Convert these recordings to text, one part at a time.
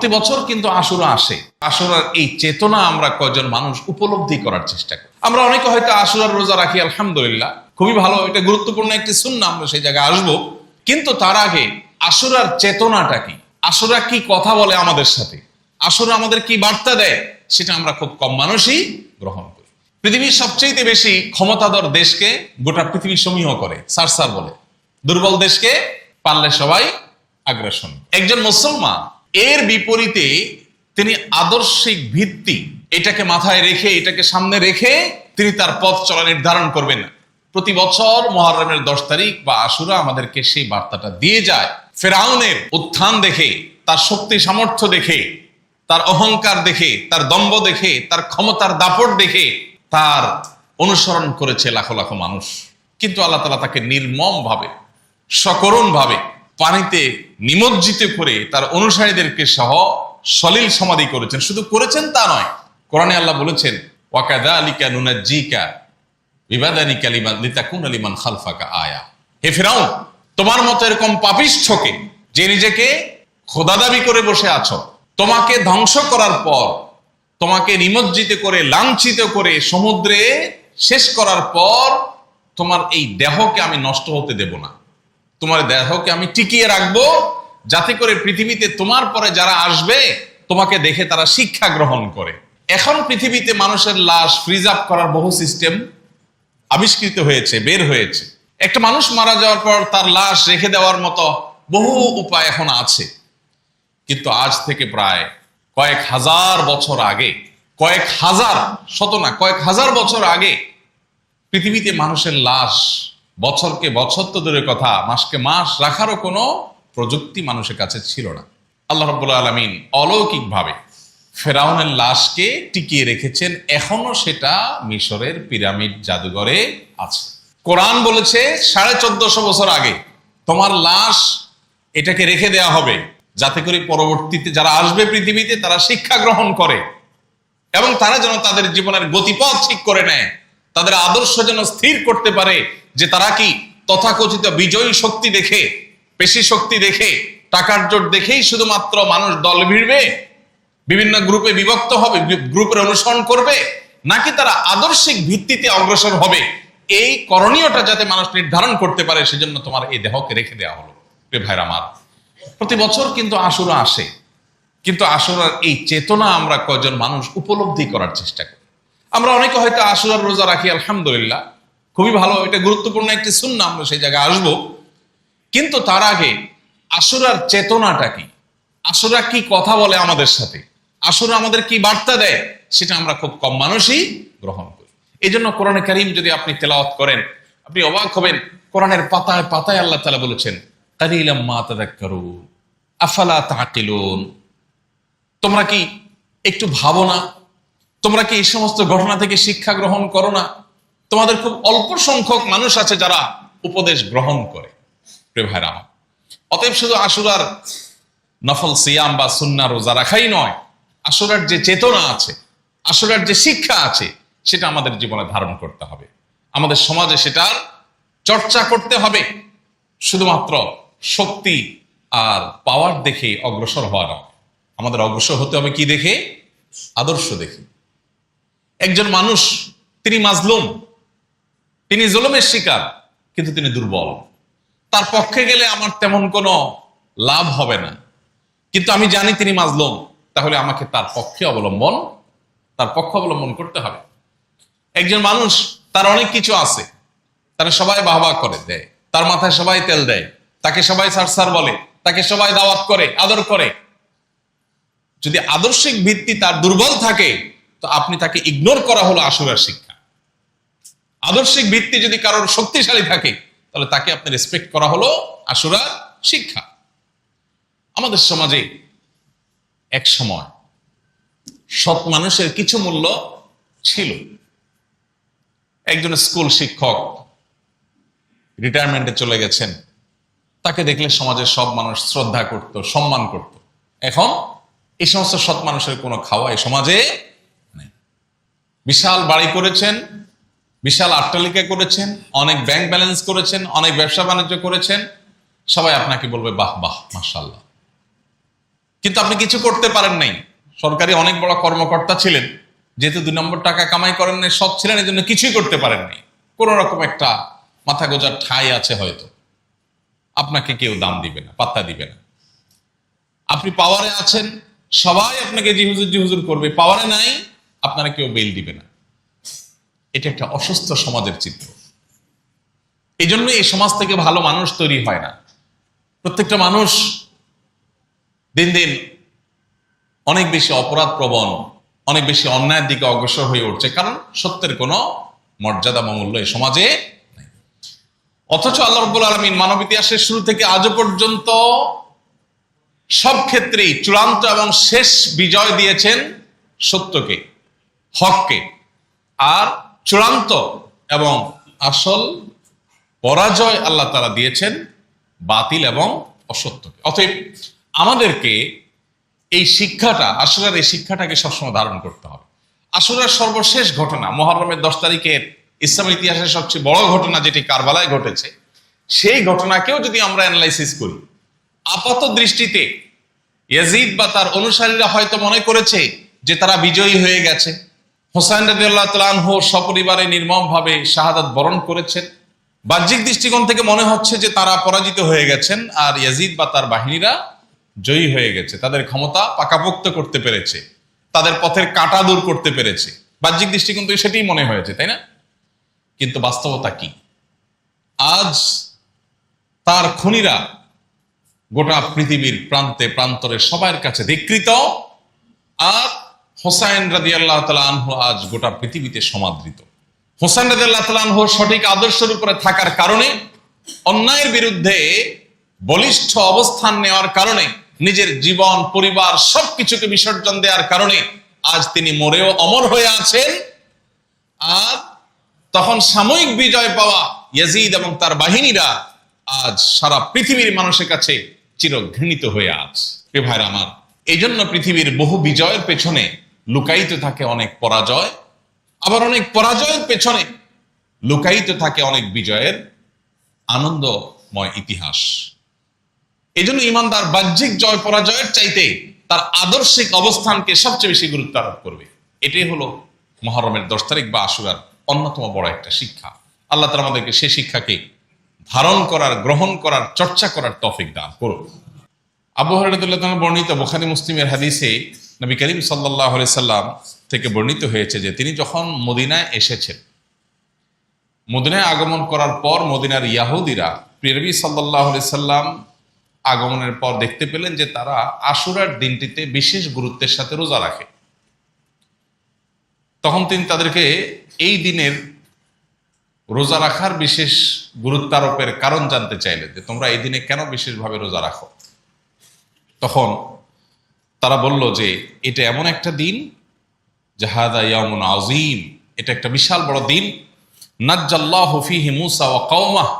প্রতি বছর কিন্তু আশুরা আসে। আশুরার এই চেতনা আমরা কয়জন মানুষ উপলব্ধি করার চেষ্টা করি। আমরা অনেকে হয়তো আশুরার রোজা রাখি, আলহামদুলিল্লাহ, খুবই ভালো, এটা গুরুত্বপূর্ণ একটি সুন্নাহ, আমরা সেই জায়গায় আসবো। কিন্তু তার আগে আশুরার চেতনাটা কি, আশুরা কি কথা বলে আমাদের সাথে, আশুরা আমাদের কি বার্তা দেয়, সেটা আমরা খুব কম মানুষই গ্রহণ করি। পৃথিবীর সবচেয়ে বেশি ক্ষমতাধর দেশকে গোটা পৃথিবী সমীহ করে সারসার বলে, দুর্বল দেশকে পারলে সবাই আগ্রাসন। একজন মুসলমান এর বিপরীতে তিনি আদর্শিক ভিত্তি এটাকে মাথায় রেখে, এটাকে সামনে রেখে তিনি তার পথ চলা নির্ধারণ করবেন। প্রতি বছর মুহররমের 10 তারিখ বা আশুরা আমাদেরকে সেই বার্তাটা দিয়ে যায়। ফেরাউনের উত্থান দেখে, তার শক্তি সামর্থ্য দেখে, তার অহংকার দেখে, তার দম্ভ দেখে, তার ক্ষমতার দাপট দেখে তার অনুসরণ করেছে লাখো লাখো মানুষ। কিন্তু আল্লাহ তাআলা তাকে নির্মম ভাবে, সকরুণ ভাবে পানিতে নিমজ্জিত করে তার অনুসারীদেরকে সহ সলিল সমাধি করেছেন। শুধু করেছেন তা নয়, কোরআনে আল্লাহ বলেছেন, ওয়াকাযালিকা নুনাজ্জিকা বিবাদানিকা লিতাকুনা লিমান খালফাকা আয়া। হে ফিরআউন, তোমার মতো এরকম পাপিষ্ঠকে, যে নিজেকে খোদা দাবি করে বসে আছো, তোমাকে ধ্বংস করার পর, তোমাকে নিমজ্জিত করে লাঞ্ছিত করে সমুদ্রে শেষ করার পর তোমার এই দেহকে আমি নষ্ট হতে দেব না, তোমার দেহকে আমি টিকিয়ে রাখবো, যাতে করে পৃথিবীতে তোমার পরে যারা আসবে তোমাকে দেখে তারা শিক্ষা গ্রহণ করে। এখন পৃথিবীতে মানুষের লাশ ফ্রিজ আপ করার বহু সিস্টেম আবিষ্কৃত হয়েছে, বের হয়েছে। একটা মানুষ মারা যাওয়ার পর তার লাশ রেখে দেওয়ার মতো বহু উপায় এখন আছে। কিন্তু আজ থেকে প্রায় কয়েক হাজার বছর আগে, কয়েক হাজার, শত না, কয়েক হাজার বছর আগে পৃথিবীতে মানুষের লাশ বছরকে বছর তো দূরের কথা, মাসকে মাস রাখারও কোনো প্রযুক্তি মানুষের কাছে ছিল না। আল্লাহ রাব্বুল আলামিন অলৌকিকভাবে ফেরাউনের লাশকে টিকিয়ে রেখেছেন। এখনো সেটা মিশরের পিরামিড জাদুঘরে আছে। কোরআন বলেছে 1450 বছর আগে তোমার লাশ এটাকে রেখে দেয়া হবে, যাতে করে পরবর্তীতে যারা আসবে পৃথিবীতে তারা শিক্ষা গ্রহণ করে এবং তারা যেন তাদের জীবনের গতিপথ ঠিক করে নেয়, তাদের আদর্শ যেন স্থির করতে পারে যে তারা কি তথাকথিত বিজয়ী শক্তি দেখে, পেশি শক্তি দেখে, টাকার জোট দেখেই শুধুমাত্র মানুষ দল ভিড়বে, বিভিন্ন গ্রুপে বিভক্ত হবে, গ্রুপের অনুসরণ করবে, নাকি তারা আদর্শিক ভিত্তিতে অগ্রসর হবে। এই করণীয়টা যাতে মানুষ নির্ধারণ করতে পারে, সেজন্য তোমার এই দেহকে রেখে দেওয়া হলো। ভাইরা আমার, প্রতি বছর কিন্তু আশুরা আসে, কিন্তু আশুরার এই চেতনা আমরা কয়জন মানুষ উপলব্ধি করার চেষ্টা করি। আমরা অনেকে হয়তো আশুরার রোজা রাখি, আলহামদুলিল্লাহ, খুবই ভালো, এটা গুরুত্বপূর্ণ একটি সুন্নাহ, আমরা সেই জায়গায় আসবো। কিন্তু তার আগে আশুরার চেতনাটা কি, আশুরা কি কথা বলে আমাদের সাথে, আশুরা আমাদের কি বার্তা দেয়, সেটা আমরা খুব কম মানুষই গ্রহণ করি। এই জন্য কোরআনে কারীম যদি আপনি তেলাওয়াত করেন, আপনি অবাক হবেন। কোরআনের পাতায় পাতায় আল্লাহ তাআলা বলেছেন, কালিলাম মা তাযাক্কারুন আফালা তাআকিলুন। তোমরা কি একটু ভাবো না? তোমরা কি এই সমস্ত ঘটনা থেকে শিক্ষা গ্রহণ করো না? তোমাদের খুব অল্প সংখ্যক মানুষ আছে যারা উপদেশ গ্রহণ করে। প্রিয় ভাইরা আমার, অতএব শুধু আশুরার নফল সিয়াম বা সুন্নাহ রোজা রাখাই নয়, আশুরার যে চেতনা আছে, আশুরার যে শিক্ষা আছে, সেটা আমাদের জীবনে ধারণ করতে হবে, আমাদের সমাজে সেটার চর্চা করতে হবে। শুধুমাত্র শক্তি আর পাওয়ার দেখে অগ্রসর হওয়া নয়, আমাদের অগ্রসর হতে হবে কি দেখে? আদর্শ দেখে। একজন মানুষ, তিনি মাজলুম, তিনি জুলুমের শিকার, কিন্তু তিনি দুর্বল, তার পক্ষে গেলে আমার তেমন কোনো লাভ হবে না, কিন্তু আমি জানি তিনি মাজলুম, তাহলে আমাকে তার পক্ষে অবলম্বন করতে হবে। একজন মানুষ, তার অনেক কিছু আছে, তারা সবাই বাহবা করে দেয়, তার মাথায় সবাই তেল দেয়, তাকে সবাই সারসার বলে, তাকে সবাই দাওয়াত করে, আদর করে। যদি আদর্শিক ভিত্তি তার দুর্বল থাকে, তো আপনি তাকে ইগনোর করা হলো আশুরার শিক্ষা। আদর্শিক ভিত্তি যদি কারোর শক্তিশালী থাকে, তাহলে তাকে আপনি রেসপেক্ট করা হলো আশুরার শিক্ষা। আমাদের সমাজে এক সময় সৎ মানুষের কিছু মূল্য ছিল। একজন স্কুল শিক্ষক রিটায়ারমেন্টে চলে গেছেন, তাকে দেখলে সমাজের সব মানুষ শ্রদ্ধা করত, সম্মান করত। এখন এই সমস্ত সৎ মানুষের কোনো খাওয়া এই সমাজে নেই। বিশাল বাড়ি করেছেন, বিশাল আট্টালিকা করেছেন, অনেক ব্যাংক ব্যালেন্স করেছেন, অনেক ব্যবসা বাণিজ্য করেছেন, সবাই আপনাকে বলবে বাহ বাহ মাশাআল্লাহ। কিন্তু আপনি কিছু করতে পারেন নাই। সরকারি অনেক বড় কর্মকর্তা ছিলেন, যেহেতু 2 নম্বর টাকা কামাই করেন নাই, সৎ ছিলেন, এই জন্য কিছুই করতে পারেননি। কোন রকম একটা মাথা গোজার ঠাঁই আছে হয়তো, আপনাকে কেউ দাম দিবে না, পাত্তা দিবে না। আপনি পাওয়ারে আছেন, সবাই আপনাকে জি হুজুর জি হুজুর করবে, পাওয়ারে নাই, আপনারা কেউ বেল দিবে না। এটা একটা অসুস্থ সমাজের চিত্র। এই জন্য এই সমাজ থেকে ভালো মানুষ তৈরি হয় না। প্রত্যেকটা মানুষ দিন দিন অনেক বেশি অপরাধ প্রবণ, অনেক বেশি অন্যায়ের দিকে অগ্রসর হয়ে উঠছে, কারণ সত্যের কোনো মর্যাদা বা মূল্য এই সমাজে নেই। অথচ আল্লাহ রাব্বুল আলামিন মানব ইতিহাসের শুরু থেকে আজও পর্যন্ত সব ক্ষেত্রেই চূড়ান্ত এবং শেষ বিজয় দিয়েছেন সত্যকে, হককে, আর চূড়ান্ত এবং আসল পরাজয় আল্লাহ তাআলা দিয়েছেন বাতিল এবং অসত্যকে। অতএব আমাদেরকে এই শিক্ষাটা, আশুরার এই শিক্ষাটাকে সবসময় ধারণ করতে হবে। আশুরার সর্বশেষ ঘটনা, মুহররমের 10 তারিখের ইসলামের ইতিহাসের সবচেয়ে বড় ঘটনা যেটি কারবালায় ঘটেছে, সেই ঘটনাকেও যদি আমরা অ্যানালাইসিস করি, আপাত দৃষ্টিতে ইয়াজিদ বা তার অনুসারীরা হয়তো মনে করেছে যে তারা বিজয়ী হয়ে গেছে। হোসাইন রাদিয়াল্লাহু তাআলা আনহু সপরিবারে নির্মমভাবে শাহাদাত বরণ করেছেন। বাহ্যিক দৃষ্টিকোণ থেকে মনে হচ্ছে যে তারা পরাজিত হয়ে গেছেন, আর ইয়াজিদ বা তার বাহিনীরা জয়ী হয়ে গেছে, তাদের ক্ষমতা পাকাপোক্ত করতে পেরেছে, তাদের পথের কাঁটা দূর করতে পেরেছে। বাহ্যিক দৃষ্টিকোণ থেকে সেটাই মনে হয়েছে, তাই না? কিন্তু বাস্তবতা কি? আজ তার খুনিরা গোটা পৃথিবীর প্রান্তে প্রান্তরে সবার কাছে ধিকৃত, আর হোসাইন রাদিয়াল্লাহু তাআলা আনহু আজ গোটা পৃথিবীতে সমাদৃত। হোসাইন রাদিয়াল্লাহু তাআলা আনহু সঠিক আদর্শের উপরে থাকার কারণে, অন্যায়ের বিরুদ্ধে বলিষ্ঠ অবস্থান নেওয়ার কারণে, নিজের জীবন পরিবার সবকিছুকে বিসর্জন দেওয়ার কারণে আজ তিনি মরেও অমর হয়ে আছেন। আর তখন সাময়িক বিজয় পাওয়া ইয়াজিদ এবং তার বাহিনীরা আজ সারা পৃথিবীর মানুষের কাছে চিরঘৃণিত হয়ে আছে। প্রিয় ভাইরা আমার, এই জন্য পৃথিবীর বহু বিজয়ের পেছনে লুকায়িত থাকে অনেক পরাজয়, আবার অনেক পরাজয়ের পেছনে লুকায়িত থাকে অনেক বিজয়ের আনন্দময় ইতিহাস। এই জন্য ইমানদার বাহ্যিক জয় পরাজয়ের চাইতে তার আদর্শিক অবস্থানকে সবচেয়ে বেশি গুরুত্ব আরোপ করবে। এটাই হলো মুহররমের 10 তারিখ বা আশুরার অন্যতম বড় একটা শিক্ষা। আল্লাহ তাআলা আমাদেরকে সেই শিক্ষাকে ধারণ করার, গ্রহণ করার, চর্চা করার তৌফিক দান করুন। আবু হুরায়রা রাদিয়াল্লাহু আনহু বর্ণিত বুখারী মুসলিমের হাদিসে নবী করিম সাল্লাল্লাহু আলাইহি সাল্লাম থেকে বর্ণিত হয়েছে যে তিনি যখন মদিনায় এসেছেন, মদিনায় আগমন করার পর মদিনার ইহুদিরা প্রিয় নবী সাল্লাল্লাহু আলাইহি সাল্লাম আগমনের পর দেখতে পেলেন যে তারা আশুরার দিনটিতে বিশেষ গুরুত্বের সাথে রোজা রাখে। তখন তিনি তাদেরকে এই দিনের রোজা রাখার বিশেষ গুরুত্বারোপের কারণ জানতে চাইলেন, যে তোমরা এই দিনে কেন বিশেষভাবে রোজা রাখো। তখন তারা বলল যে এটা এমন একটা দিন, জাহাদা ইয়াউমুন আযীম, এটা একটা বিশাল বড় দিন। নাজ্জাল্লাহু ফীহি মূসা ওয়া কওমাহ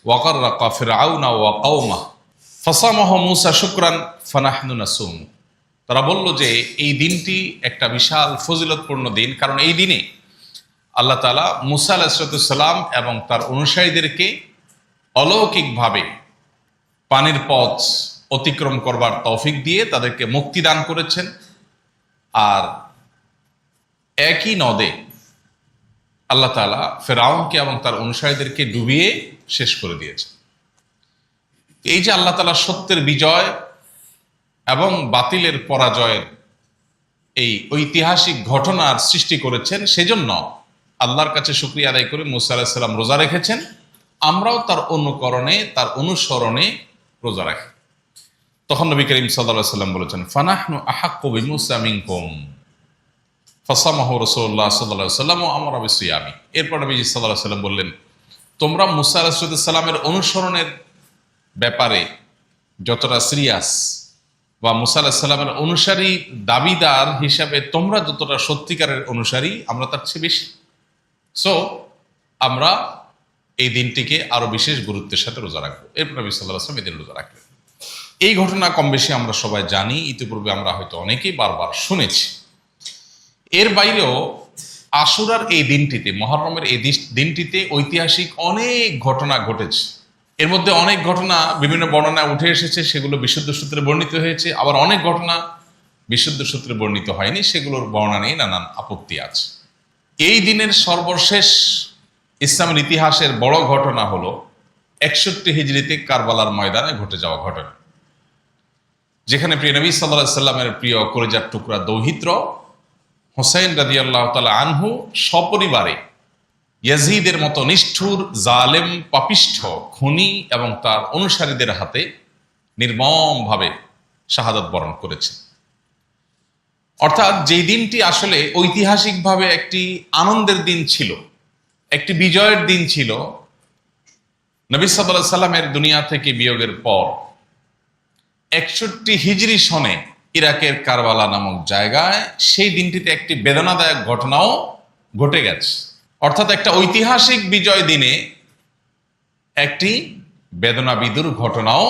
ওয়া গাররাকা ফিরআউনা ওয়া কওমাহ ফাসামাহু মূসা শুকরান ফানাহনু নাসুম। তারা বলল যে এই দিনটি একটা বিশাল ফজিলতপূর্ণ দিন, কারণ এই দিনে আল্লাহ তাআলা মূসা আলাইহিস সালাম এবং তার অনুসারীদেরকে অলৌকিকভাবে পানির পথ অতিক্রম করবার তৌফিক দিয়ে তাদেরকে মুক্তি দান করেছেন, আর একই নদে আল্লাহ তাআলা ফেরাউনকে এবং তার অনুসারীদেরকে ডুবিয়ে শেষ করে দিয়েছেন। এই যে আল্লাহ তাআলা সত্যের বিজয় এবং বাতিলের পরাজয়ের এই ঐতিহাসিক ঘটনার সৃষ্টি করেছেন, সেজন্য আল্লাহর কাছে শুকরিয়া আদায় করে মূসা আলাইহিস সালাম রোজা রেখেছেন। আমরাও তার অনুকরণে, তার অনুসরণে রোজা রাখি। তখন নবী করিম সাল্লাল্লাহু আলাইহি ওয়াসাল্লাম বলেছেন, ফানাহনু আহাক্কু বিমূসা মিনকুম ফাসামাহু রাসূলুল্লাহ সাল্লাল্লাহু আলাইহি ওয়াসাল্লাম ওয়া আমারা বিসিয়ামি। এরপর নবী সাল্লাল্লাহু আলাইহি ওয়াসাল্লাম বললেন, তোমরা মূসা আলাইহিস সালামের অনুসরণের ব্যাপারে যতটা সিরিয়াস, বা মূসা আলাইহিস সালামের অনুসারী দাবিদার হিসাবে তোমরা যতটা সত্যিকারের অনুসারী, আমরা তার চেয়ে বেশি। সো আমরা এই দিনটিকে আরো বিশেষ গুরুত্বের সাথে রোজা রাখবো। এরপর নবী সাল্লাল্লাহু আলাইহি ওয়াসাল্লাম এই দিন রোজা রাখলেন। এই ঘটনা কম বেশি আমরা সবাই জানি, ইতিপূর্বে আমরা হয়তো অনেকেই বারবার শুনেছি। এর বাইরেও আশুরার এই দিনটিতে, মুহররমের এই দিনটিতে ঐতিহাসিক অনেক ঘটনা ঘটেছে। এর মধ্যে অনেক ঘটনা বিভিন্ন বর্ণনায় উঠে এসেছে, সেগুলো বিশুদ্ধ সূত্রে বর্ণিত হয়েছে, আবার অনেক ঘটনা বিশুদ্ধ সূত্রে বর্ণিত হয়নি, সেগুলোর বর্ণনা নিয়ে নানান আপত্তি আছে। এই দিনের সর্বশেষ ইসলামের ইতিহাসের বড় ঘটনা হলো 61 হিজরিতে কারবালার ময়দানে ঘটে যাওয়া ঘটনা, যেখানে প্রিয় নবী সাল্লাল্লাহু আলাইহি সাল্লামের প্রিয় কলিজার টুকরা দৌহিত্র হোসেন রাদিয়াল্লাহু তাআলা আনহু সপরিবারে ইয়াজিদের মতো নিষ্ঠুর, জালেম, পাপিষ্ঠ, খুনি এবং তার অনুসারীদের হাতে নির্মমভাবে শাহাদাত বরণ করেছে। অর্থাৎ যেই দিনটি আসলে ঐতিহাসিকভাবে একটি আনন্দের দিন ছিল, একটি বিজয়ের দিন ছিল, নবী সাল্লাল্লাহু আলাইহি সাল্লামের দুনিয়া থেকে বিয়োগের পর 61 হিজরি সনে ইরাকের কারবালা নামক জায়গায় সেই দিনটিতে একটি বেদনাদায়ক ঘটনাও ঘটে গেছে। অর্থাৎ একটা ঐতিহাসিক বিজয় দিনে একটি বেদনাবিদুর ঘটনাও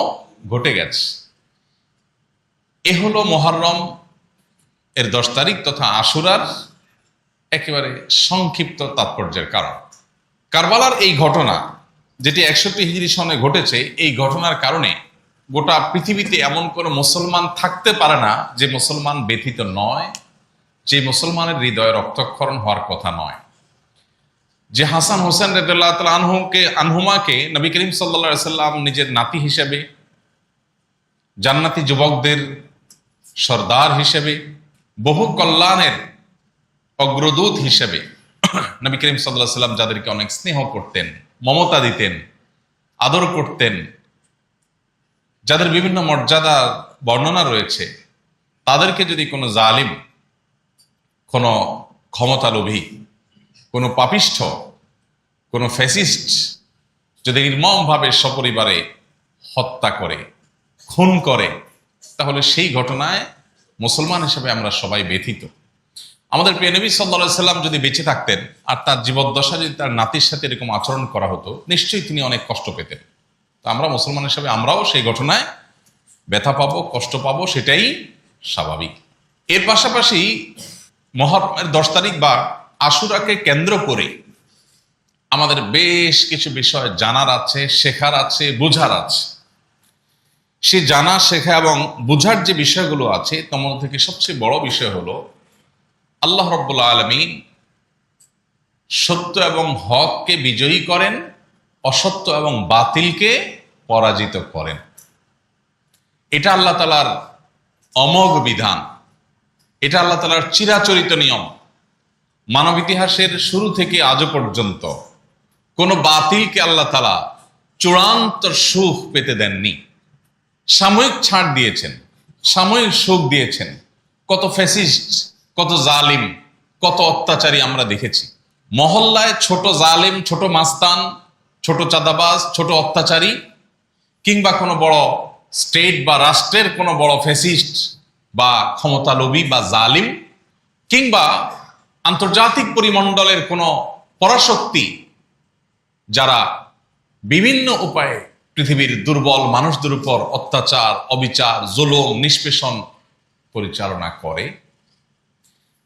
ঘটে গেছে। এ হলো মুহররম এর 10 তারিখ তথা আশুরার একেবারে সংক্ষিপ্ত তাৎপর্যের কারণ। কারবালার এই ঘটনা যেটি 61 হিজরি সনে ঘটেছে, এই ঘটনার কারণে গোটা পৃথিবীতে এমন কোনো মুসলমান থাকতে পারে না যে মুসলমান ব্যথিত নয়, যে মুসলমানের হৃদয়ে রক্তক্ষরণ হওয়ার কথা নয়। যে হাসান হোসেন রাদিয়াল্লাহু তাআলা আনহুমাকে নবী করিম সাল্লাল্লাহু আলাইহি সাল্লাম নিজের নাতি হিসেবে, জান্নাতি যুবকদের সর্দার হিসেবে, বহু কল্যাণের অগ্রদূত হিসেবে নবী করিম সাল্লাল্লাহু আলাইহি সাল্লাম যাদেরকে অনেক স্নেহ করতেন, মমতা দিতেন, আদর করতেন, যাদের বিভিন্ন মর্যাদার বর্ণনা রয়েছে, তাদেরকে যদি কোনো জালিম, কোনো ক্ষমতালোভী, কোনো পাপিষ্ঠ, কোনো ফ্যাসিস্ট যদি নির্মমভাবে সপরিবারে হত্যা করে, খুন করে, তাহলে সেই ঘটনায় মুসলমান হিসেবে আমরা সবাই ব্যথিত। আমাদের প্রিয় নবী সাল্লাল্লাহু আলাইহি সাল্লাম যদি বেঁচে থাকতেন আর তার জীবদ্দশা যদি তার নাতির সাথে এরকম আচরণ করা হতো, নিশ্চয়ই তিনি অনেক কষ্ট পেতেন। তো আমরা মুসলমান হিসেবে আমরাও সেই ঘটনায় ব্যথা পাবো, কষ্ট পাবো, সেটাই স্বাভাবিক। এর পাশাপাশি মুহররমের 10 তারিখ বা আশুরাকে কেন্দ্র করে আমাদের বেশ কিছু বিষয় জানার আছে, শেখার আছে, বোঝার আছে। সে জানা, শেখা এবং বোঝার যে বিষয়গুলো আছে তার মধ্যে থেকে সবচেয়ে বড় বিষয় হলো আল্লাহ রাব্বুল আলামিন সত্য এবং হককে বিজয়ী করেন, অসত্য এবং বাতিলকে পরাজিত করেন। এটা আল্লাহ তাআলার অমোঘ বিধান, এটা আল্লাহ তাআলার চিরাচরিত নিয়ম। মানব ইতিহাসের শুরু থেকে আজও পর্যন্ত কোনো বাতিলকে আল্লাহ তাআলা চূড়ান্ত সুখ পেতে দেননি। সাময়িক ছাড় দিয়েছেন, সাময়িক সুখ দিয়েছেন। কত ফ্যাসিস্ট, কত জালিম, কত অত্যাচারী আমরা দেখেছি। মহল্লায় ছোট জালিম, ছোট মাস্তান, ছোট চাঁদাবাজ, ছোট অত্যাচারী, কিংবা কোনো বড় স্টেট বা রাষ্ট্রের কোনো বড় ফ্যাসিস্ট বা ক্ষমতালোভী বা জালিম, কিংবা আন্তর্জাতিক পরিমণ্ডলের কোনো পরাশক্তি যারা বিভিন্ন উপায়ে পৃথিবীর দুর্বল মানুষদের উপর অত্যাচার, অবিচার, জুলুম, নিষ্পেষণ পরিচালনা করে,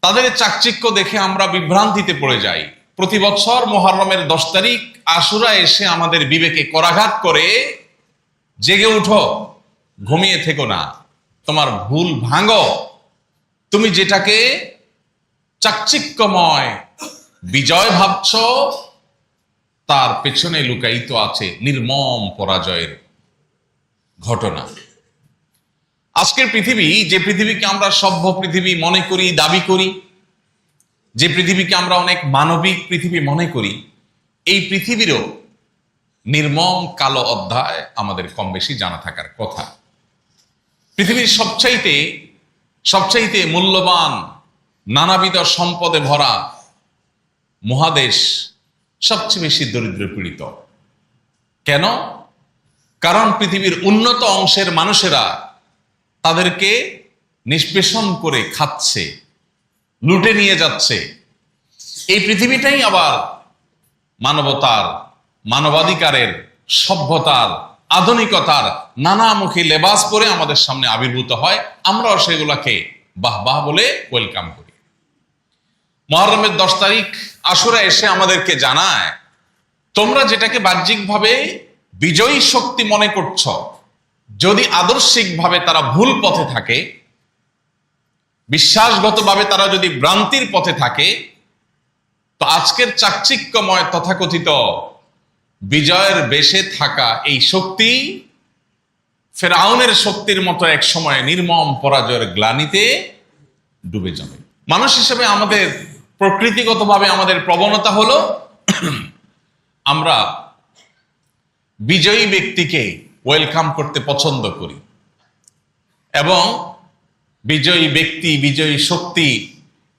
তাদের চাকচিক্য দেখে আমরা বিভ্রান্তিতে পড়ে যাই। প্রতি বছর মুহররমের 10 তারিখ আশুরা এসে আমাদের বিবেকে করাঘাত করে, জেগে উঠো, ঘুমিয়ে থেকো না, তোমার ভুল ভাঙো। তুমি যেটাকে চাকচিক্যময় বিজয় ভাবছ, তার পেছনে লুকায়িত আছে নির্মম পরাজয়ের ঘটনা। আজকের পৃথিবী, যে পৃথিবীকে আমরা সভ্য পৃথিবী মনে করি, দাবি করি, যে পৃথিবীকে আমরা অনেক মানবিক পৃথিবী মনে করি, এই পৃথিবীরও নির্মম কালো অধ্যায় আমাদের কম বেশি জানা থাকার কথা। পৃথিবীর সবচাইতে মূল্যবান, নানাবিধ সম্পদে ভরা মহাদেশ সবচেয়ে বেশি দরিদ্র পীড়িত। কেন? কারণ পৃথিবীর উন্নত অংশের মানুষেরা তাদেরকে নিষ্পেষণ করে খাচ্ছে, লুটে নিয়ে যাচ্ছে। এই পৃথিবীটাই আবার মানবতার, মানবাধিকারের, সভ্যতার, আধুনিকতার নানামুখী লেবাস পরে আমাদের সামনে আবির্ভূত হয়। আমরাও সেগুলোকে বাহ বাহ বলে ওয়েলকাম করি। মুহররমের 10 তারিখ আশুরা এসে আমাদেরকে জানায়, তোমরা যেটাকে বাহ্যিকভাবে বিজয়ী শক্তি মনে করছ, যদি আদর্শিকভাবে তারা ভুল পথে থাকে, বিশ্বাসগতভাবে তারা যদি ভ্রান্তির পথে থাকে, তো আজকের চাকচিক্যময় তথাকথিত বিজয়ের বেশে থাকা এই শক্তি ফেরাউনের শক্তির মতো এক সময় নির্মম পরাজয়ের গ্লানিতে ডুবে যাবে। মানুষ হিসেবে আমাদের প্রকৃতিগতভাবে আমাদের প্রবণতা হলো আমরা বিজয়ী ব্যক্তিকে ওয়েলকাম করতে পছন্দ করি এবং বিজয়ী ব্যক্তি, বিজয়ী শক্তি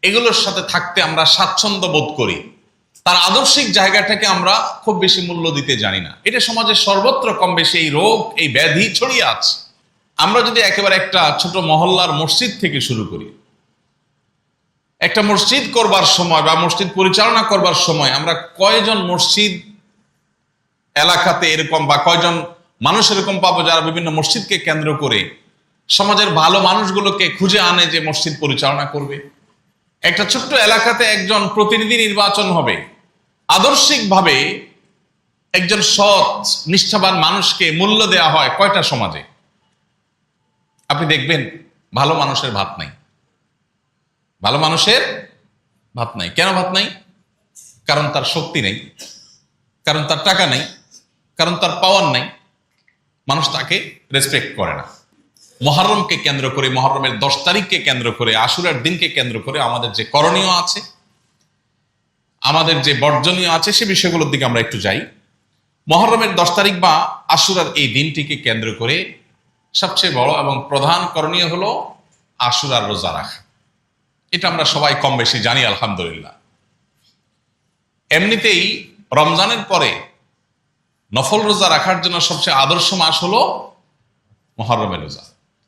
এগুলোর সাথে থাকতে আমরা স্বাচ্ছন্দ্য বোধ করি। তার আদর্শিক জায়গাটাকে আমরা খুব বেশি মূল্য দিতে জানি না। এটা সমাজের সর্বত্র কম বেশি এই রোগ, এই ব্যাধি ছড়িয়ে আছে। আমরা যদি একেবারে একটা ছোট মহল্লার মসজিদ থেকে শুরু করি, একটা মসজিদ করবার সময় বা মসজিদ পরিচালনা করবার সময় আমরা কয়জন মসজিদ এলাকাতে এরকম বা কয়জন মানুষ এরকম পাবো যারা বিভিন্ন মসজিদকে কেন্দ্র করে সমাজের ভালো মানুষগুলোকে খুঁজে আনে যে মসজিদ পরিচালনা করবে। একটা ছোট্ট এলাকাতে একজন প্রতিনিধি নির্বাচন হবে, আদর্শিকভাবে একজন সৎ নিষ্ঠাবান মানুষকে মূল্য দেওয়া হয় কয়টা সমাজে? আপনি দেখবেন ভালো মানুষের ভাত নাই। ভালো মানুষের ভাত নাই। কেন ভাত নাই? কারণ তার শক্তি নেই, কারণ তার টাকা নেই, কারণ তার পাওয়ার নেই। মানুষ তাকে রেসপেক্ট করে না। মুহররমকে কেন্দ্র করে, মুহররমের 10 তারিখকে কেন্দ্র করে, আশুরার দিনকে কেন্দ্র করে আমাদের যে করণীয় আছে, আমাদের যে বর্জনীয় আছে, সে বিষয়গুলোর দিকে আমরা একটু যাই। মুহররমের 10 তারিখ বা আশুরার এই দিনটিকে কেন্দ্র করে সবচেয়ে বড় এবং প্রধান করণীয় হলো আশুরার রোজা রাখা। এটা আমরা সবাই কম বেশি জানি আলহামদুলিল্লাহ। এমনিতেই রমজানের পরে নফল রোজা রাখার জন্য সবচেয়ে আদর্শ মাস হলো মুহররমের রোজা।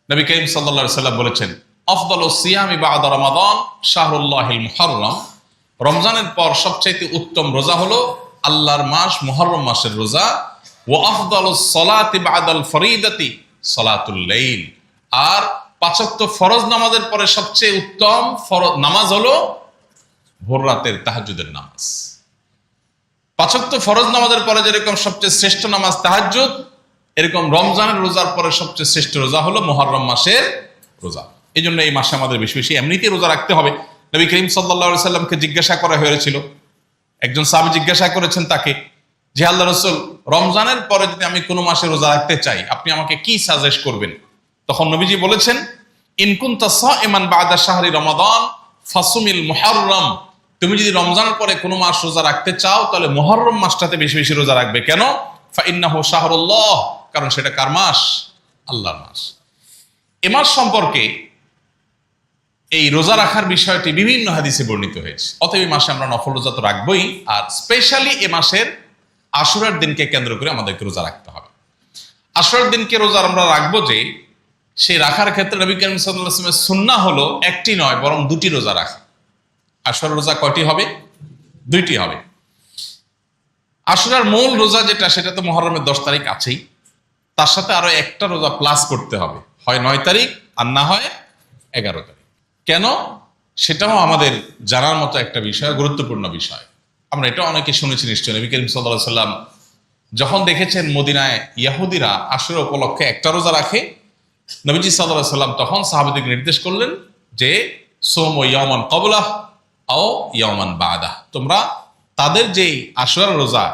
নবী করিম সাল্লাল্লাহু আলাইহি ওয়াসাল্লাম বলেছেন, আফদালুস সিয়ামি বা'দা রমাদান শাহরুল্লাহিল মুহররম। রমজানের পর সবচেয়ে উত্তম রোজা হলো আল্লাহর মাস মুহররম মাসের রোজা। ওয়া আফদালুস সালাতি বা'দাল ফরিদাতি সালাতুল লাইল। আর 5 ওয়াক্ত ফরজ নামাজের পরে সবচেয়ে উত্তম নামাজ হলো ভোর রাতের তাহাজ্জুদের নামাজ। 5 ওয়াক্ত ফরজ নামাজের পরে যেরকম সবচেয়ে শ্রেষ্ঠ নামাজ তাহাজ্জুদ, এরকম রমজানের রোজার পরে সবচেয়ে শ্রেষ্ঠ রোজা হলো মুহররম মাসের রোজা। এই জন্য এই মাসে আমাদের বেশি বেশি এমনিতেই রোজা রাখতে হবে। নবী করিম সাল্লাল্লাহু আলাইহি সাল্লামকে জিজ্ঞাসা করা হয়েছিল, একজন সাহাবী জিজ্ঞাসা করেছেন তাকে যে, আল্লাহ রাসূল, রমজানের পরে যদি আমি কোনো মাসে রোজা রাখতে চাই, আপনি আমাকে কি সাজেস্ট করবেন? তখন নবীজি বলেছেন, ইন কুনতা সাইমান বা'দা শাহরি রমাদান ফাসুমিল মুহররম। তুমি যদি রমজানের পরে কোনো মাস রোজা রাখতে চাও তাহলে মুহররম মাসটাতে বেশি বেশি রোজা রাখবে। কেন? ফাইন্নাহু শাহরুল্লাহ, কারণ সেটা কার মাস? আল্লাহর মাস। এ মাস সম্পর্কে এই রোজা রাখার বিষয়টি বিভিন্ন হাদিসে বর্ণিত হয়েছে। অতএব এই মাসে আমরা নফল রোজা তো রাখবই, আর স্পেশালি এ মাসের আশুরার দিনকে কেন্দ্র করে আমাদেরকে রোজা রাখতে হবে। আশুরার দিনকে রোজা আমরা রাখবো যে, সেই রাখার ক্ষেত্রে নবী করিম সাল্লাল্লাহু আলাইহি ওয়াসাল্লামের সুন্নাহ হলো একটি নয় বরং 2টি রোজা রাখা। আশুরার রোজা কয়টি হবে? 2টি হবে। আশুরার মূল রোজা যেটা, সেটা তো মুহররমের 10 তারিখ আছেই, তার সাথে আরো একটা রোজা প্লাস করতে হবে, হয় 9 তারিখ আর না হয় 11 তারিখ। কেন? সেটাও আমাদের জানার মতো একটা বিষয়, গুরুত্বপূর্ণ বিষয়। আমরা এটা অনেকে শুনেছি নিশ্চয়। নবী করিম সাল্লাল্লাহু আলাইহি ওয়াসাল্লাম যখন দেখেছেন মদিনায় ইহুদিরা আশুরা উপলক্ষে একটা রোজা রাখে, নবীজি সাল্লাল্লাহু আলাইহি ওয়াসাল্লাম তখন সাহাবাদেরকে নির্দেশ করলেন যে, সোম ইয়াওমান ক্বাবলাহ আও ইয়াওমান বা'দাহ। তোমরা তাদের যে আশুরার রোজা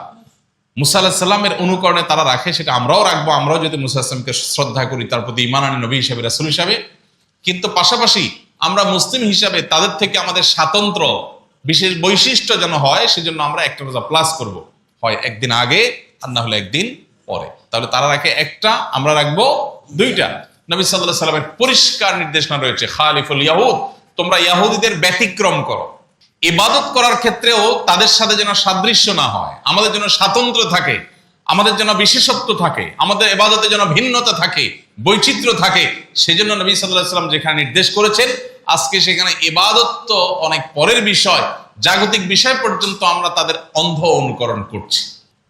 মুসা আলাইহিস সালামের অনুকরণে তারা রাখে, সেটা আমরাও রাখবো। আমরাও যদি মুসা আলাইহিস সালামকে শ্রদ্ধা করি, তার প্রতি ঈমান আনি নবী হিসাবে, রাসূল হিসাবে, কিন্তু পাশাপাশি আমরা মুসলিম হিসাবে তাদের থেকে আমাদের স্বাতন্ত্র্য বিশেষ বৈশিষ্ট্য যেন হয়, সেজন্য আমরা একটা রোজা প্লাস করব, হয় একদিন আগে আর না হলে একদিন পরে। তাহলে তারা রাখে একটা, আমরা রাখবো 2টা। নবী সাল্লাল্লাহু আলাইহি ওয়াসাল্লামের পরিষ্কার নির্দেশনা রয়েছে, খালিফুল ইয়াহুদ, তোমরা ইহুদিদের ব্যতিক্রম করো। ইবাদত করার ক্ষেত্রেও তাদের সাথে যেন সাদৃশ্য না হয়, আমাদের যেন স্বাতন্ত্র্য থাকে, আমাদের যেন বিশেষত্ব থাকে, আমাদের ইবাদতে যেন ভিন্নতা থাকে, বৈচিত্র্য থাকে। সেজন্য নবী সাল্লাল্লাহু আলাইহি ওয়াসাল্লাম যেখানে নির্দেশ করেছেন, আজকে সেখানে ইবাদত তো অনেক পরের বিষয়, জাগতিক বিষয় পর্যন্ত আমরা তাদের অন্ধ অনুকরণ করছি।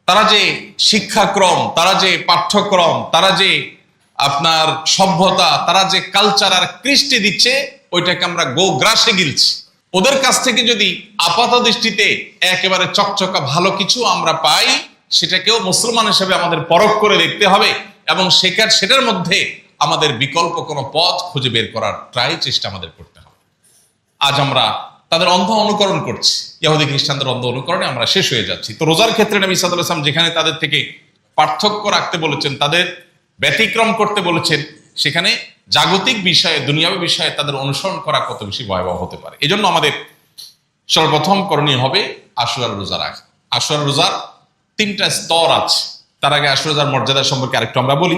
তারা যে শিক্ষাক্রম, তারা যে পাঠ্যক্রম, তারা যে আপনার সভ্যতা, তারা যে কালচার আর কৃষ্টি দিচ্ছে, ওইটাকে আমরা গোগ্রাসে গিলছি। ওদের কাছ থেকে যদি আপাত দৃষ্টিতে একেবারে চকচকা ভালো কিছু আমরা পাই, সেটাকেও মুসলমান হিসেবে আমাদের পরখ করে দেখতে হবে এবং সেটার মধ্যে আমাদের বিকল্প কোনো পথ খুঁজে বের করার চেষ্টা আমাদের করতে হবে। আজ আমরা তাদের অন্ধ অনুকরণ করছি, ইহুদি খ্রিস্টানদের অন্ধ অনুকরণে আমরা শেষ হয়ে যাচ্ছি। তো রোজার ক্ষেত্রে নবী সাল্লাল্লাহু আলাইহি ওয়াসাল্লাম যেখানে তাদের থেকে পার্থক্য রাখতে বলেছেন, তাদের ব্যতিক্রম করতে বলেছেন, সেখানে জাগতিক বিষয়ে, দুনিয়াবী বিষয়ে তাদের অনুসরণ করা কত বেশি ভয়াবহ হতে পারে। এই জন্য আমাদের সর্বপ্রথম করণীয় হবে আশুরার রোজা রাখা। আশুরার রোজার 3টা স্তর আছে। তার আগে আশুরার রোজার মর্যাদা সম্পর্কে আরেকটু আমরা বলি।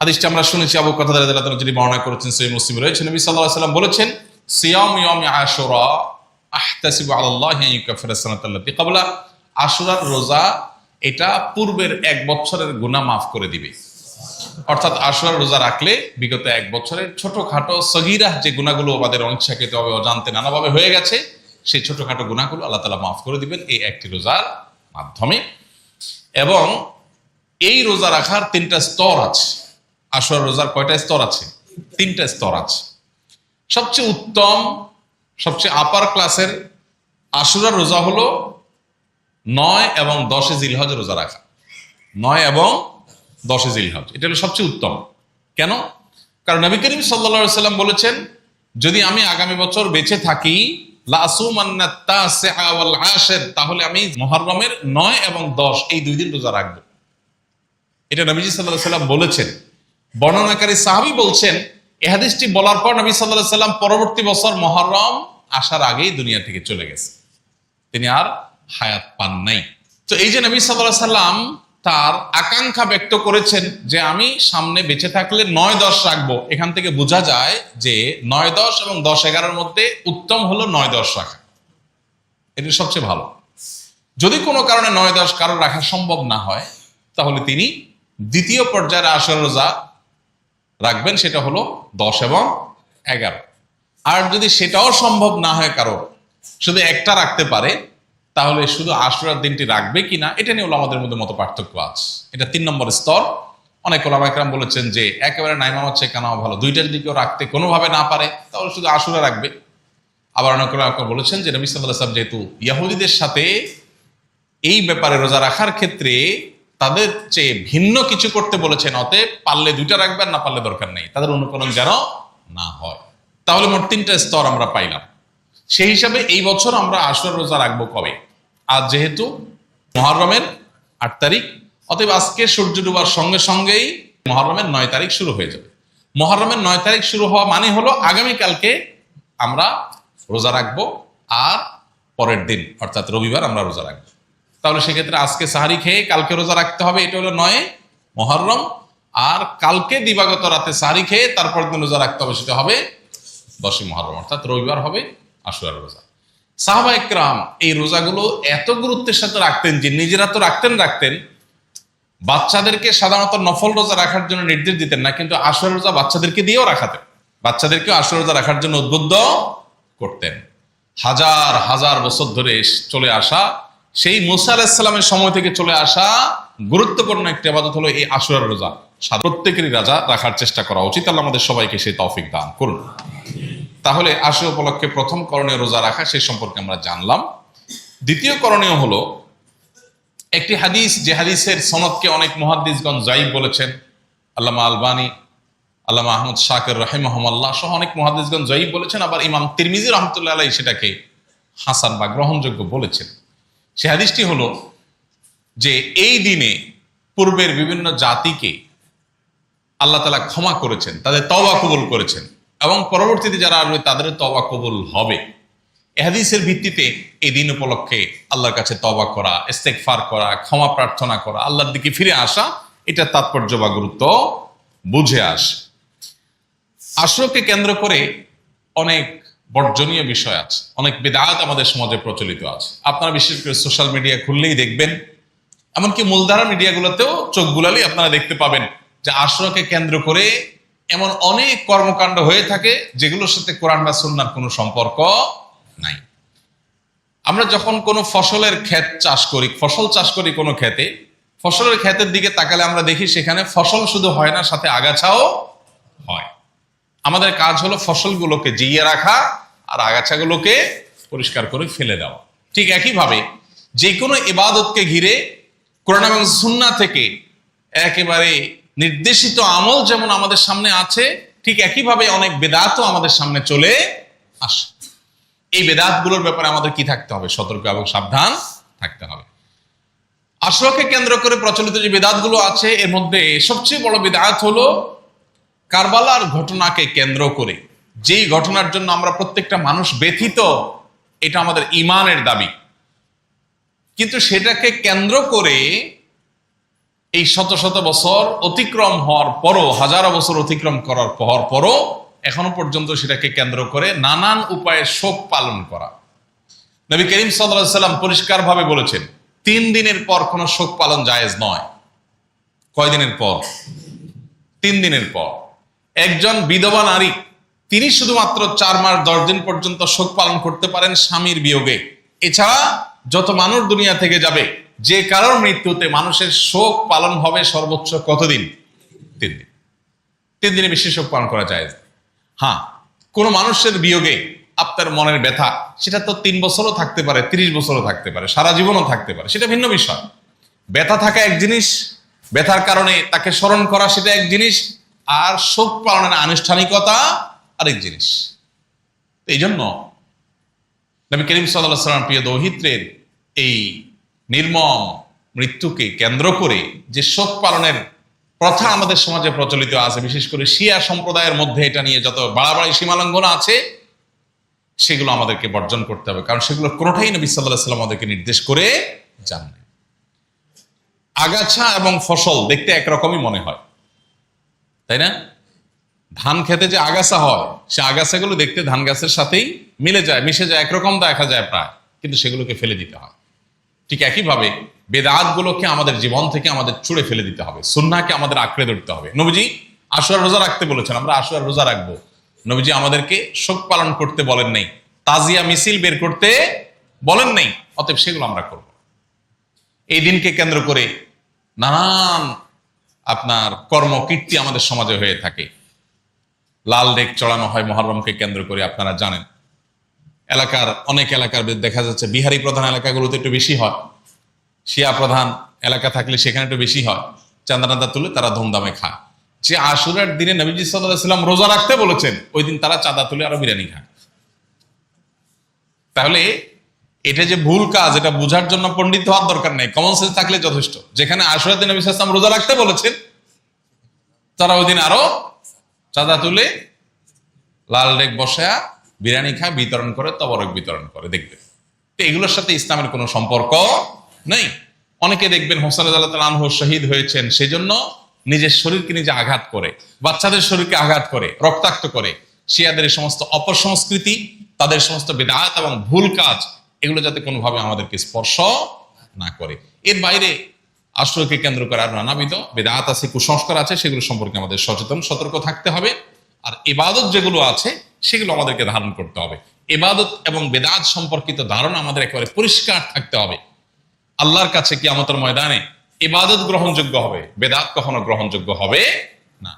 হাদিসটা আমরা শুনেছি, আবু কাতাদা রাদিয়াল্লাহু আনহু যিনি বর্ণনা করেছেন, সহিহ মুসলিম রয়েছে। নবী সাল্লাল্লাহু আলাইহি ওয়াসাল্লাম বলেছেন, সিয়ামু ইয়াউমি আশুরা আহতাসিবু আলাল্লাহি আন ইউকাফিরা সানাতাল্লাতী ক্বাবলা। আশুরার রোজা এটা পূর্বের 1 বছরের গুনাহ মাফ করে দিবে। অর্থাৎ আশুরার রোজা রাখলে বিগত 1 বছরের ছোটখাটো সগীরা যে গুনাহগুলো আমাদের অনিচ্ছাকৃতভাবে অজান্তে নানাভাবে হয়ে গেছে, সেই ছোটখাটো গুনাহগুলো আল্লাহ তাআলা মাফ করে দিবেন এই একটি রোজার মাধ্যমে। এবং এই রোজা রাখার 3টা স্তর আছে। আশুরার রোজার কয়টা স্তর আছে? 3টা স্তর আছে। সবচেয়ে উত্তম, সবচেয়ে আপার ক্লাসের আশুরার রোজা হলো 9 এবং 10 জিলহজ রোজা রাখা। 9 এবং 10 জিলহজ, এটা হলো সবচেয়ে উত্তম। কেন? কারণ নবী করিম সাল্লাল্লাহু আলাইহি ওয়াসাল্লাম বলেছেন, যদি আমি আগামী বছর বেঁচে থাকি তাহলে আমি মুহররমের 9 এবং 10 এই 2 দিন রোজা রাখবো। এটা নবীজি সাল্লাল্লাহু আলাইহি ওয়াসাল্লাম বলেছেন। বর্ণনাকারী সাহাবী বলছেন, এই হাদিসটি বলার পর নবী সাল্লাল্লাহু আলাইহি ওয়াসাল্লাম পরবর্তী বছর মুহররম আসার আগেই দুনিয়া থেকে চলে গেছে, তিনি আর হায়াত পান নাই। তো এই যে নবী সাল্লাল্লাহু আলাইহি ওয়াসাল্লাম তার আকাঙ্ক্ষা ব্যক্ত করেছেন যে আমি সামনে বেঁচে থাকলে 9-10 রাখবো, এখান থেকে বোঝা যায় যে 9-10 এবং 10-11 মধ্যে উত্তম হলো 9-10 রাখা, এটা সবচেয়ে ভালো। যদি কোনো কারণে 9-10 কারো রাখা সম্ভব না হয়, তাহলে তিনি দ্বিতীয় পর্যায়ের আশুরা রোজা রাখবেন, সেটা হলো 10 এবং 11। আর যদি সেটাও সম্ভব না হয়, কারো শুধু একটা রাখতে পারে, তাহলে শুধু আশুরার দিনটি রাখবে কিনা এটা নিয়ে আমাদের মধ্যে মত পার্থক্য আছে। এটা 3 নম্বর স্তর। অনেক ওলামা কেরাম বলেছেন যে একেবারে নাইমা হচ্ছে কেনাও ভালো, 2টা যদি কেউ রাখতে কোনোভাবে না পারে তাহলে শুধু আশুরা রাখবে। আবার অনেক ওলামা বলেছেন যে নবী সাল্লাল্লাহু আলাইহি ওয়াসাল্লাম যেহেতু ইহুদিদের সাথে এই ব্যাপারে রোজা রাখার ক্ষেত্রে তাদের চেয়ে ভিন্ন কিছু করতে বলেছেন, অতএব পারলে 2টা রাখবেন, না পারলে দরকার নেই, তাদের অনুকরণ যেন না হয়। তাহলে মোট 3টা স্তর আমরা পাইলাম। সেই হিসাবে এই বছর আমরা আশুরার রোজা রাখবো কবে? আজ যেহেতু মুহররমের 8 তারিখ, অতএব আজকে সূর্য ডুবার সঙ্গে সঙ্গেই মুহররমের 9 তারিখ শুরু হয়ে যাবে। মুহররমের 9 তারিখ শুরু হওয়া মানে হলো আগামীকালকে আমরা রোজা রাখবো, আর পরের দিন অর্থাৎ রবিবার আমরা রোজা রাখবো। তাহলে সেক্ষেত্রে আজকে সাহারি খেয়ে কালকে রোজা রাখতে হবে, এটা হলো 9 মুহররম। আর কালকে দিবাগত রাতে সাহারি খেয়ে তারপর দিন রোজা রাখতে হবে, সেটা হবে 10 মুহররম, অর্থাৎ রবিবার হবে আশুরার রোজা। সাহাবা একরাম এই রোজাগুলো এত গুরুত্বের সাথে রাখতেন যে নিজেরা তো রাখতেন, বাচ্চাদেরকে সাধারণত নফল রোজা রাখার জন্য নির্দেশ দিতেন না, কিন্তু আশুরা রোজা বাচ্চাদেরকে দিয়েও রাখাতেন, বাচ্চাদেরকে আশুরা রোজা রাখার জন্য উদ্বুদ্ধ করতেন। হাজার হাজার বছর ধরে চলে আসা, সেই মুসা আলাইহিস সালামের সময় থেকে চলে আসা গুরুত্বপূর্ণ একটি ইবাদত হলো এই আশুরার রোজা। প্রত্যেকেরই রোজা রাখার চেষ্টা করা উচিত। আল্লাহ আমাদের সবাইকে সেই তৌফিক দান করুন। তাহলে আশুরা উপলক্ষে প্রথম করণীয় রোজা রাখা, সেই সম্পর্কে আমরা জানলাম। দ্বিতীয় করণীয় হলো একটি হাদিস, যে হাদিসের সনদকে অনেক মুহাদ্দিসগণ যায়িফ বলেছেন। আল্লামা আলবানী, আল্লামা আহমদ শাকির রাহিমাহুল্লাহ সহ অনেক মুহাদ্দিসগণ যায়িফ বলেছেন। আবার ইমাম তিরমিজি রাহমাতুল্লাহ আলাইহি সেটাকে হাসান বা গ্রহণযোগ্য বলেছেন। সে হাদিসটি হলো যে এই দিনে পূর্বের বিভিন্ন জাতিকে আল্লাহ তাআলা ক্ষমা করেছেন, তাদের তওবা কবুল করেছেন, এবং পরবর্তীতে যারা আসবে তাদের তওবা কবুল হবে। এই হাদিসের ভিত্তিতে এই দিন উপলক্ষে আল্লাহর কাছে তওবা করা, ইস্তেগফার করা, ক্ষমা প্রার্থনা করা, আল্লাহর দিকে ফিরে আসা, এটা তাৎপর্য বা গুরুত্ব বুঝে আসে। আশুরাকে কেন্দ্র করে অনেক বর্জনীয় বিষয় আছে, অনেক বিদআত আমাদের সমাজে প্রচলিত আছে। আপনারা বিশেষ করে সোশ্যাল মিডিয়া খুললেই দেখবেন, এমনকি মূলধারা মিডিয়াগুলোতেও চোখ বুলালেই আপনারা দেখতে পাবেন যে আশুরাকে কেন্দ্র করে এমন অনেক কর্মকাণ্ড হয়ে থাকে যেগুলোর সাথে কোরআন বা সুন্নাহর কোনো সম্পর্ক নাই। আমরা যখন কোনো ফসলের ক্ষেত চাষ করি, ফসল চাষ করি কোনো ক্ষেতে, ফসলের ক্ষেতের দিকে তাকালে আমরা দেখি সেখানে ফসল শুধু হয় না, সাথে আগাছাও হয়। আমাদের কাজ হলো ফসলগুলোকে জিইয়ে রাখা আর আগাছাগুলোকে পরিষ্কার করে ফেলে দেওয়া। ঠিক একইভাবে যে কোনো ইবাদতকে ঘিরে কোরআন এবং সুন্নাহ থেকে একেবারে নির্দেশিত আমল যেমন আমাদের সামনে আছে, ঠিক একইভাবে অনেক বেদাতও আমাদের সামনে চলে আসে। এই বেদাতগুলোর ব্যাপারে আমাদের কি থাকতে হবে? সতর্ক এবং সাবধান থাকতে হবে। আশুরাকে কেন্দ্র করে প্রচলিত যে বেদাতগুলো আছে, এর মধ্যে সবচেয়ে বড় বেদাত হলো কারবালার ঘটনাকে কেন্দ্র করে, যেই ঘটনার জন্য আমরা প্রত্যেকটা মানুষ ব্যথিত, এটা আমাদের ঈমানের দাবি, কিন্তু সেটাকে কেন্দ্র করে এই শত শত বছর অতিক্রম হওয়ার পরও, হাজারো বছর অতিক্রম করার পরও এখনো পর্যন্ত সেটাকে কেন্দ্র করে নানান উপায়ে শোক পালন করা। নবী করিম সাল্লাল্লাহু আলাইহি ওয়াসাল্লাম পরিষ্কারভাবে বলেছেন 3 দিনের পর কোনো শোক পালন জায়েজ নয়। কয় দিনের পর? 3 দিনের পর। একজন বিধবা নারী, তিনি শুধুমাত্র 4 মাস 10 দিন পর্যন্ত শোক পালন করতে পারেন স্বামীর বিয়োগে। এছাড়া যত মানুষ দুনিয়া থেকে যাবে, যে কারোর মৃত্যুতে মানুষের শোক পালন হবে সর্বোচ্চ কতদিন? 3 দিন। 3 দিনে বেশি শোক পালন করা যায়। হ্যাঁ, কোন মানুষের বিয়োগে আপনার মনের ব্যথা, সেটা তো 3 বছরও থাকতে পারে, 30 বছরও থাকতে পারে, সারা জীবনও থাকতে পারে, সেটা ভিন্ন বিষয়। ব্যথা থাকা এক জিনিস, ব্যথার কারণে তাকে স্মরণ করা সেটা এক জিনিস, আর শোক পালনের আনুষ্ঠানিকতা আরেক জিনিস। এই জন্য নবী করিম সাল্লাল্লাহু আলাইহি ওয়াসাল্লাম প্রিয় দৌহিত্রের এই নির্মম মৃত্যুকে কেন্দ্র করে যে শোক পালনের প্রথা আমাদের সমাজে প্রচলিত আছে, বিশেষ করে শিয়া সম্প্রদায়ের মধ্যে এটা নিয়ে যত বাড়াবাড়ি সীমালঙ্ঘন আছে, সেগুলো আমাদেরকে বর্জন করতে হবে, কারণ সেগুলো কোনোটাই নবী সাল্লাল্লাহু আলাইহি ওয়াসাল্লাম আমাদেরকে নির্দেশ করে যান নাই। আগাছা এবং ফসল দেখতে একরকমই মনে হয়, তাই না? ধান খেতে যে আগাছা হয়, সে আগাছাগুলো দেখতে ধান গাছের সাথেই মিলে যায়, মিশে যায়, একরকম দেখা যায় প্রায়, কিন্তু সেগুলোকে ফেলে দিতে হয়। ঠিক একইভাবে বেদাতগুলোকে আমাদের জীবন থেকে আমাদের ছুঁড়ে ফেলে দিতে হবে, সুন্নাহকে আমাদের আঁকড়ে ধরতে হবে। নবীজি আশুরার রোজা রাখতে বলেছেন, আমরা আশুরার রোজা রাখবো। নবীজি আমাদেরকে শোক পালন করতে বলেন নাই, তাজিয়া মিছিল বের করতে বলেন নাই, অতএব সেগুলো আমরা করব। এই দিনকে কেন্দ্র করে নানান আপনার কর্মকীর্তি আমাদের সমাজে হয়ে থাকে। লাল ডেক চড়ানো হয় মুহররমকে কেন্দ্র করে, আপনারা জানেন। অনেক এলাকার দেখা যাচ্ছে বিহারি প্রধান এলাকাগুলোতে একটু বেশি হয়, শিয়া প্রধান এলাকা থাকলে সেখানে একটু বেশি হয়। চাঁদা তুলে তারা ধুমধামে খায়। যে আশুরার দিনে নবীজি সাল্লাল্লাহু আলাইহি ওয়াসাল্লাম রোজা রাখতে বলেছেন, ওই দিন তারা চাঁদা তুলে আরো বিরিয়ানি খায়। তাহলে এটা যে ভুল কাজ, এটা বোঝার জন্য পণ্ডিত হওয়ার দরকার নেই, কমন সেন্স থাকলে যথেষ্ট। যেখানে আশুরার দিনে নবী সাল্লাল্লাহু আলাইহি ওয়াসাল্লাম রোজা রাখতে বলেছেন, তারা ওই দিন আরো চাঁদা তুলে লাল ডেক বসায়া বিরিয়ানি খায়, বিতরণ করে, তবরক বিতরণ করে। দেখবেন এগুলোর সাথে ইসলামের কোনো সম্পর্ক নেই। অনেকে দেখবেন হোসেন রাদিয়াল্লাহু আনহু শহীদ হয়েছেন, সেজন্য নিজের শরীরকে নিজে আঘাত করে, বাচ্চাদের শরীরকে আঘাত করে, রক্তাক্ত করে। শিয়াদের এই সমস্ত অপসংস্কৃতি, তাদের সমস্ত বিদআত এবং ভুল কাজ, এগুলো যাতে কোনোভাবে আমাদেরকে স্পর্শ না করে। এর বাইরে আশুরাকে কেন্দ্র করে আর নানাবিধ বিদআত আছে, কুসংস্কার আছে, সেগুলো সম্পর্কে আমাদের সচেতন সতর্ক থাকতে হবে। আর ইবাদত যেগুলো আছে সেগুলো আমাদেরকে ধারণ করতে হবে। ইবাদত এবং বিদআত সম্পর্কিত ধারণা আমাদের একেবারে পরিষ্কার থাকতে হবে। আল্লাহর কাছে কিয়ামতের ময়দানে ইবাদত গ্রহণযোগ্য হবে, বিদআত কখনো গ্রহণযোগ্য হবে না।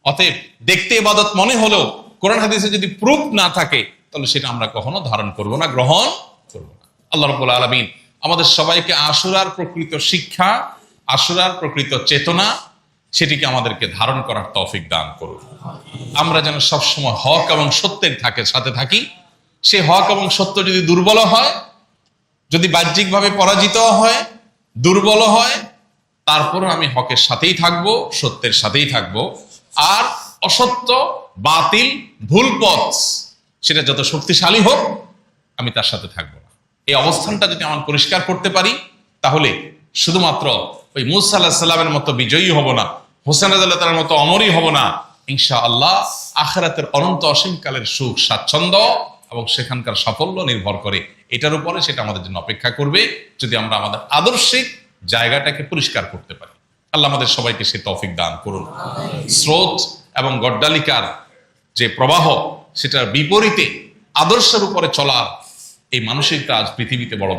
অতএব দেখতে ইবাদত মনে হলেও কোরআন হাদিসে যদি প্রুফ না থাকে, তাহলে সেটা আমরা কখনো ধারণ করব না, গ্রহণ করব না। আল্লাহ রাব্বুল আলামিন আমাদের সবাইকে আশুরার প্রকৃত শিক্ষা, আশুরার প্রকৃত চেতনা, সেটিকে আমাদেরকে ধারণ করার তৌফিক দান করুন। আমরা যেন সবসময় হক এবং সত্যের সাথে থাকি। সে হক এবং সত্য যদি দুর্বল হয়, যদি বাহ্যিকভাবে পরাজিত হয়, দুর্বল হয়, তারপরে আমি হকের সাথেই থাকবো, সত্যের সাথেই থাকবো। আর অসত্য, বাতিল, ভুল পথ, সেটা যত শক্তিশালী হোক, আমি তার সাথে থাকবো না। এই অবস্থানটা যদি আমার পরিষ্কার করতে পারি, তাহলে শুধুমাত্র ওই মূসা আলাইহিস সালামের মতো বিজয়ী হব না, হোসেন রাদিয়াল্লাহু তাআলার মতো অমরই হব না। ইনশাআল্লাহ আখিরাতের অনন্ত অসীমকালের সুখ স্বাচ্ছন্দ্য এবং সেখানকার সাফল্য নির্ভর করে এটার উপরে, সেটা আমাদের জন্য অপেক্ষা করবে যদি আমরা আমাদের আদর্শিক জায়গাটাকে পরিষ্কার করতে পারি। আল্লাহ আমাদের সবাইকে সে তৌফিক দান করুন। স্রোত এবং গড্ডালিকার যে প্রবাহ, সেটার বিপরীতে আদর্শের উপরে চলা, এই মানসিকতা আজ পৃথিবীতে বড়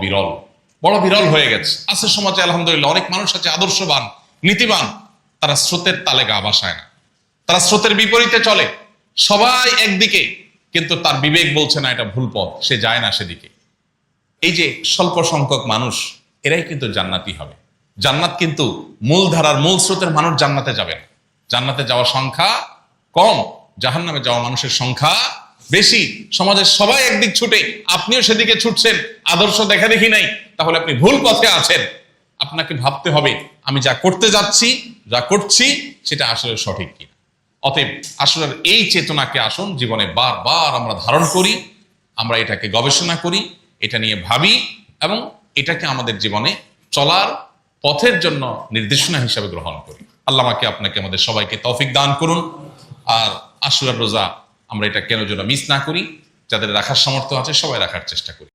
বিরল হয়ে গেছে। আছে সমাজে আলহামদুলিল্লাহ অনেক মানুষ আছে আদর্শবান, নীতিবান, তারা স্রোতের তালে গা ভাসায় না, তারা স্রোতের বিপরীতে চলে। সবাই একদিকে, কিন্তু তার বিবেক বলছে না এটা ভুল পথ, সে যায় না সেদিকে। এই যে স্বল্প সংখ্যক মানুষ, এরাই কিন্তু জান্নাতি হবে। জান্নাত কিন্তু মূলধারার মূল স্রোতের মানুষ জান্নাতে যাবে না। জান্নাতে যাওয়ার সংখ্যা কম, জাহান্নামে যাওয়া মানুষের সংখ্যা বেশি। সমাজের সবাই একদিক ছুটে, আপনিও সেদিকে ছুটছেন, আদর্শ দেখা দেখি নাই, তাহলে আপনি ভুল পথে আছেন। আপনাকে ভাবতে হবে আমি যা করতে যাচ্ছি, যা করছি, সেটা আসলে সঠিক কিনা। অতএব আসলের এই চেতনাকে আসুন জীবনে বারবার আমরা ধারণ করি, আমরা এটাকে গবেষণা করি, এটা নিয়ে ভাবি, এবং এটাকে আমাদের জীবনে চলার পথের জন্য নির্দেশনা হিসাবে গ্রহণ করি। আল্লাহ আমাকে আপনাকে আমাদের সবাইকে তৌফিক দান করুন। আর আশুরার রোজা আমরা এটা কেন যেন মিস না করি, যাদের রাখার সামর্থ্য আছে সবাই রাখার চেষ্টা করি।